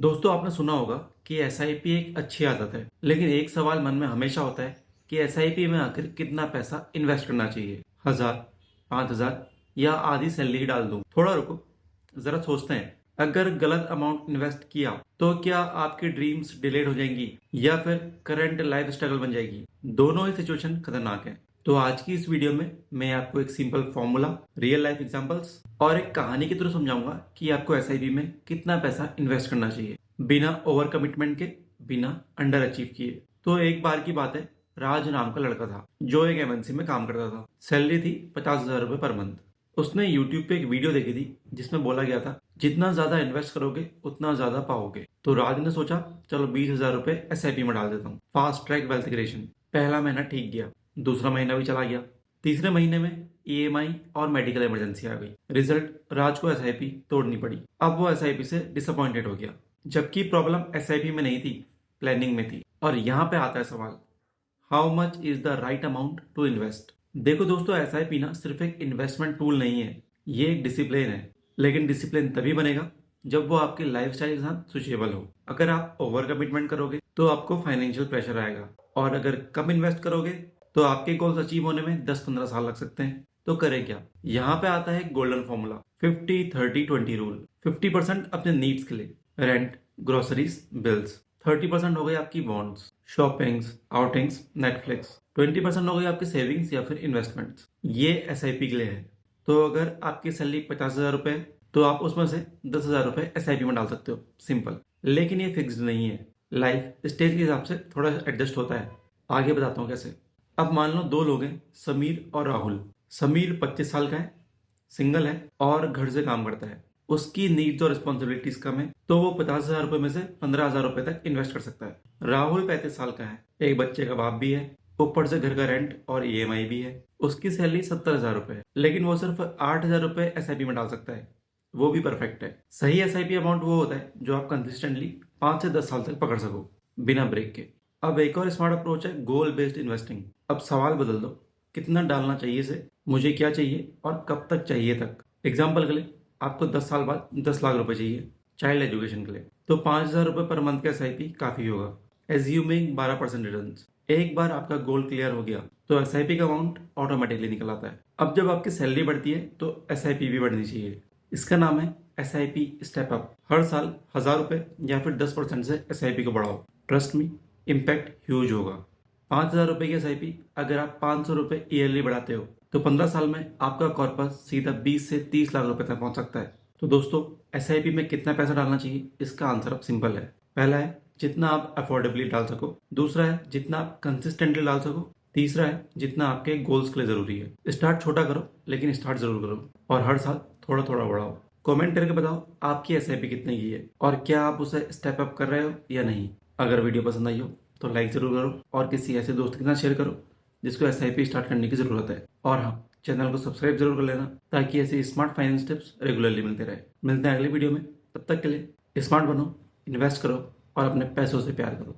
दोस्तों आपने सुना होगा कि एसआईपी एक अच्छी आदत है, लेकिन एक सवाल मन में हमेशा होता है कि एसआईपी में आखिर कितना पैसा इन्वेस्ट करना चाहिए। 1000, 5000 या आधी सैलरी ही डाल दूं? थोड़ा रुको, जरा सोचते हैं। अगर गलत अमाउंट इन्वेस्ट किया तो क्या आपकी ड्रीम्स डिलेड हो जाएंगी या फिर करंट लाइफ स्ट्रगल बन जाएगी? दोनों ही सिचुएशन खतरनाक है। तो आज की इस वीडियो में मैं आपको एक simple formula, real life examples और एक कहानी की तरह समझाऊंगा कि आपको एसआईपी में कितना पैसा इन्वेस्ट करना चाहिए बिना ओवर कमिटमेंट के, बिना अंडर अचीव किए। तो एक बार की बात है, राज नाम का लड़का था जो एक एमएनसी में काम करता था। सैलरी थी 50,000 रुपए पर मंथ। उसने यूट्यूब पे एक वीडियो देखी थी जिसमें बोला गया था जितना ज्यादा इन्वेस्ट करोगे उतना ज्यादा पाओगे। तो राज ने सोचा चलो 20,000 रुपए एसआईपी में डाल देता हूँ, फास्ट ट्रैक वेल्थ क्रिएशन। पहला महीना ठीक गया, दूसरा महीना भी चला गया, तीसरे महीने में ईएमआई और मेडिकल इमरजेंसी आ गई। रिजल्ट, राज को एसआईपी तोड़नी पड़ी। अब वो एसआईपी से डिसअपॉइंटेड हो गया, जबकि प्रॉब्लम एसआईपी में नहीं थी, प्लानिंग में थी। और यहाँ पे आता है सवाल, how much is the right amount to invest? देखो दोस्तों, एसआईपी ना सिर्फ एक इन्वेस्टमेंट टूल नहीं है, ये एक डिसिप्लिन है। लेकिन डिसिप्लिन तभी बनेगा जब वो आपके लाइफस्टाइल के साथ सुचेबल हो। अगर आप ओवर कमिटमेंट करोगे तो आपको फाइनेंशियल प्रेशर आएगा, और अगर कम इन्वेस्ट करोगे तो आपके गोल्स अचीव होने में 10-15 साल लग सकते हैं। तो करें क्या? यहाँ पे आता है गोल्डन फॉर्मूला, 50-30-20 रूल। 50% अपने नीड्स के लिए, रेंट, ग्रोसरीज, बिल्स। 30% हो गई आपकी वॉन्ट्स, शॉपिंग्स, आउटिंग्स, नेटफ्लिक्स। 20% हो गई आपकी सेविंग्स या फिर इन्वेस्टमेंट्स। ये एसआईपी के लिए है। तो अगर आपकी सैलरी 50,000 रुपए है तो आप उसमें से 10,000 रुपए एसआईपी में डाल सकते हो, सिंपल। लेकिन ये फिक्स्ड नहीं है, लाइफ स्टेज के हिसाब से थोड़ा एडजस्ट होता है। आगे बताता हूँ कैसे। अब मान लो दो लोग हैं, समीर और राहुल। समीर 25 साल का है, सिंगल है और घर से काम करता है। उसकी नीड्स और रिस्पॉन्सिबिलिटीज कम है, तो वो 50,000 रुपए में से 15,000 रुपए तक इन्वेस्ट कर सकता है। राहुल 35 साल का है, एक बच्चे का बाप भी है, ऊपर से घर का रेंट और ईएमआई भी है। उसकी सैलरी 70,000 रुपए है, लेकिन वो सिर्फ 8,000 रुपए एसआईपी में डाल सकता है। वो भी परफेक्ट है। सही एसआईपी अमाउंट वो होता है जो आप कंसिस्टेंटली 5 से 10 साल तक पकड़ सको, बिना ब्रेक के। अब एक और स्मार्ट अप्रोच है गोल बेस्ड इन्वेस्टिंग। अब सवाल बदल दो, कितना डालना चाहिए से मुझे क्या चाहिए और कब तक चाहिए तक। एग्जाम्पल के लिए, आपको 10 साल बाद 10 लाख रुपए चाहिए चाइल्ड एजुकेशन के लिए, तो 5,000 रुपए पर मंथ का एसआईपी काफी होगा, एज्यूमिंग 12% रिटर्न। एक बार आपका गोल क्लियर हो गया तो एसआईपी का अमाउंट ऑटोमेटिकली निकल आता है। अब जब आपकी सैलरी बढ़ती है तो एसआईपी भी बढ़नी चाहिए। इसका नाम है एसआईपी स्टेप अप। हर साल 1,000 रुपए या फिर 10% से एसआईपी को बढ़ाओ। ट्रस्ट मी, इम्पैक्ट ह्यूज होगा। 5,000 रुपए की एसआईपी अगर आप 500 रुपए ईयरली बढ़ाते हो तो 15 साल में आपका कॉर्पस सीधा 20 से 30 लाख रुपए तक पहुंच सकता है। तो दोस्तों, एसआईपी में कितना पैसा डालना चाहिए, इसका आंसर अब सिंपल है। पहला है जितना आप अफोर्डेबली डाल सको, दूसरा है जितना आप कंसिस्टेंटली डाल सको, तीसरा है जितना आपके गोल्स के लिए जरूरी है। स्टार्ट छोटा करो, लेकिन स्टार्ट जरूर करो, और हर साल थोड़ा थोड़ा बढ़ाओ। कमेंट करके बताओ आपकी एसआईपी कितने की है और क्या आप उसे स्टेप अप कर रहे हो या नहीं। अगर वीडियो पसंद आई हो तो लाइक जरूर करो और किसी ऐसे दोस्त के साथ शेयर करो जिसको एसआईपी स्टार्ट करने की जरूरत है। और हाँ, चैनल को सब्सक्राइब जरूर कर लेना ताकि ऐसे स्मार्ट फाइनेंस टिप्स रेगुलरली मिलते रहे। मिलते हैं अगली वीडियो में, तब तक के लिए स्मार्ट बनो, इन्वेस्ट करो और अपने पैसों से प्यार करो।